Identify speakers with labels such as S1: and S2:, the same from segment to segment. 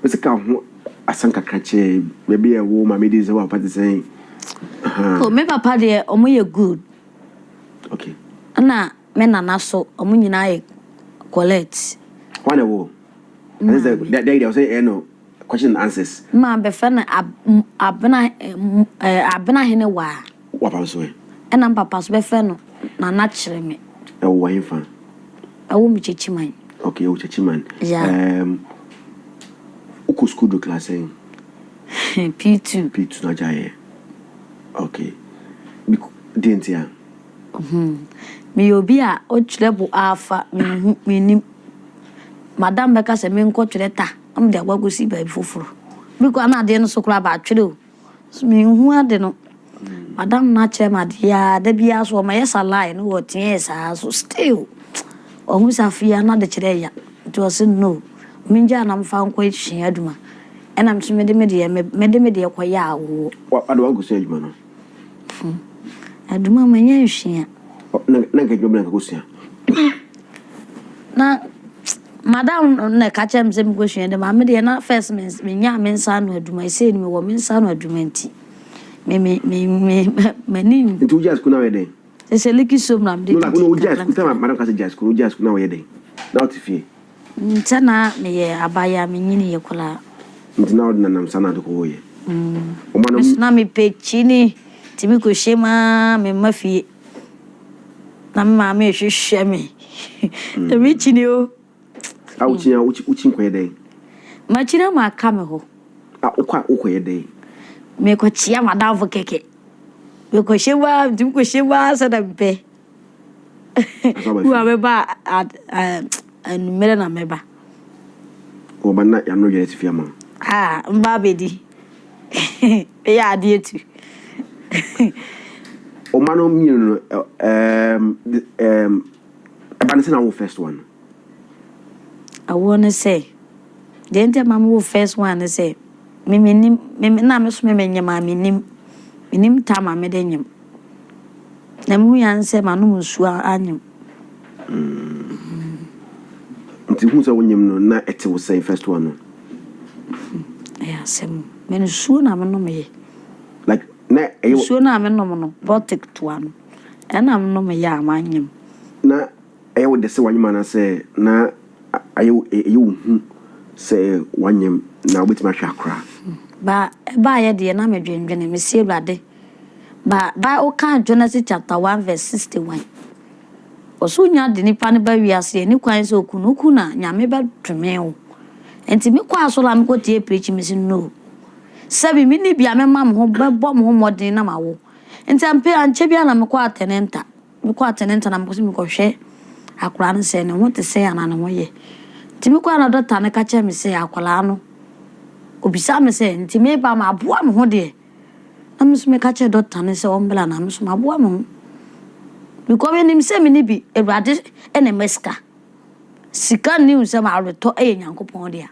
S1: Mr. Count, I sank a catchy, maybe a woman, maybe is what I'm saying. Oh,
S2: maybe Papa, dear, or more good.
S1: Okay.
S2: Anna, men are not so, or when I collect.
S1: One a war. That day, they'll say, Eno, question and answers.
S2: Ma, befriend, I've been a while.
S1: What I'm saying?
S2: And I'm Papa's befriend, naturally me.
S1: A wine fan.
S2: I won't be teaching mine.
S1: Okay, oh, Chichiman.
S2: Yeah.
S1: Uku school do class saying
S2: P2.
S1: P2 Najaye. Okay. Didn't ya?
S2: Me obia o treble alpha me Madam Becca se me nko treta am de agwago si ba foforo because na de no so kra ba twere o me hu ade no Madam na che ma de ya da bia so ma yes lie no what yes so still o hu Afia na de kire ya it was no minja na mfa nko ehia aduma ena mso me de ko ya wo
S1: what ado go say aduma no
S2: aduma manya ehia
S1: na ga dwom na go sia
S2: na Madam na catch him some question the mama de na first me nya me nsa no aduma say ni me wo me nsa no aduma nti me ni
S1: nti ujas kuna we den
S2: say liki so mram de
S1: no ujas kuta madam ka say jas kuna ujas kuna we den na otifie
S2: ntana me ye abaya me nyini ye kula
S1: nti na odna nam sana de ko ye
S2: o manam na me pechini timi ko shema me mafie na mama me hwehwe me e mi chini o
S1: uchi nkwa den
S2: ma chira ma ka me ho
S1: ukwa den
S2: me ko chia madam fo keke me ko shema dim ko shema sa da be wa be ba numere na meba
S1: o banna ya no yere tifia ma
S2: mba bedi e ya ade etu
S1: o mano mi no abanse na wo first one
S2: I wanna say the enter mama first one say me na me so me nyama minim tama me denyem na mu yan say manu nsu anyem
S1: nti hu sa wonyem no na ete wo say first one no
S2: yeah sem me nsu na me no me
S1: like na ayo
S2: nsu na me no no botic to one na me no me ya amanyem
S1: na ayo de se wanyema na say na ayo hu say wanyem na obetima hwa akra
S2: ba ye de na me dwendwene me sie blade ba o kan Genesis chapter 1 verse 61 oso nya de nipa ne ba wiase ni kwan se okunuku na nyame ba tweme o enti me kwa so la me ko tie preach me si no sabi mi ni bia me mam ho ba bom ho modern na mawo enti ampe anche bia na me kwa tenenta na me ko si me ko hwe akura ne se ne ho te se ana na mo ye enti me kwa na dota ne ka che me se akwala no obisa me se enti me ba ma aboa me ho de na me so me ka che dota ne se ombela na me so ma aboa me ho because when him say me ni bi Ewurade ene meska sika ni u se ma reto e Nyankopon dia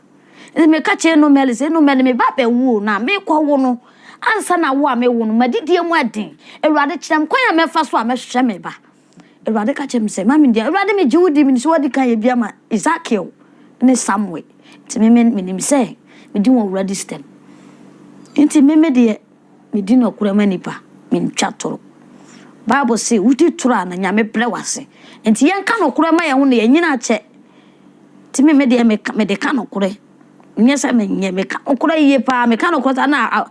S2: enti me ka che no mele se no mele me ba be wu na me kwa wo no ansa na wo a me wo no madidie mu adin Ewurade kyerem kwa ya me fa so a me hwehwe me ba Ewurade ka che me se ma me dia Ewurade me jiwudi me so wadi kan ye bia ma Ezekiel ne Samuel ti me nim se me di won Ewurade stem enti me de me di no kura manipa me ntwa toro Bible say wuti tura na nyame bre wase enti yenka no kure ma ye ho ne yenyina che ti me de me de ka no kure nyesa me nye me ka kure ye pa me ka no kure na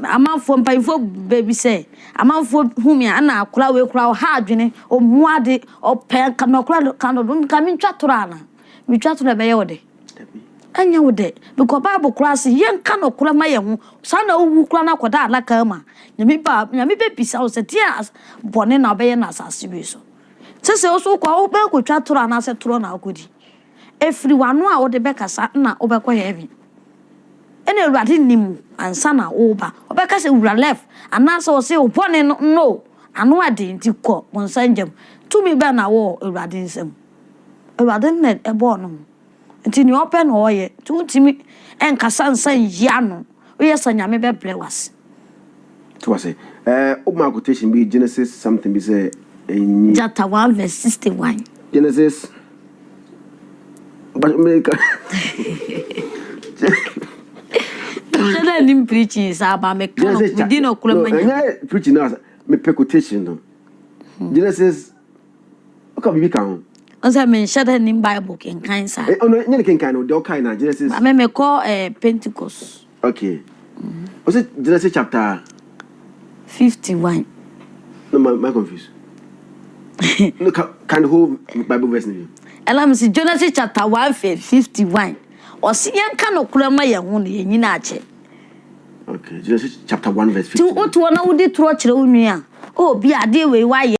S2: amanfo mpaifo baby say amanfo humia na akura we kura ha adwene o muade o pe ka no kura ka no dun ka mi ntwa tura na mi twa tura be ye wode anya wode because Bible kura se yenka no kure ma ye ho sa na owu kura na koda alaka ma nyame be bisa o se tia bone na be ye na asase bi so se o kwa o be ko twa toro na se toro na akodi efri wanu a o de be kasa na o be ko heaven ene Ewurade nim ansa na o ba o be kasa wura left ana se o se o bone no anu ade nti ko monsanjam tumi be na wo Ewurade nsem Ewurade na e bo no nti ni open o ye tuntimi enkasa nsan ya no o ye sa nyame be bre was
S1: to say my quotation be Genesis something be say
S2: chapter 1 verse 61
S1: Genesis but make
S2: Shada nim preaching is about me kind of within a
S1: no, preaching now me quotation no. Genesis okay we can.
S2: Once me shada nim Bible can kind sir.
S1: Oh no, you can no the kind na Genesis.
S2: I me call Pentecost.
S1: Okay. Was it Genesis chapter
S2: 51?
S1: No, my confused. Look, can the whole Bible verse name?
S2: And I'm see Genesis chapter 1:51. Or see yan can no kurama ya hu ne yin na ache.
S1: Okay, Genesis chapter 1 verse 50.
S2: Tu o to na wo di tro kire wo nua. Oh, bi ade we wa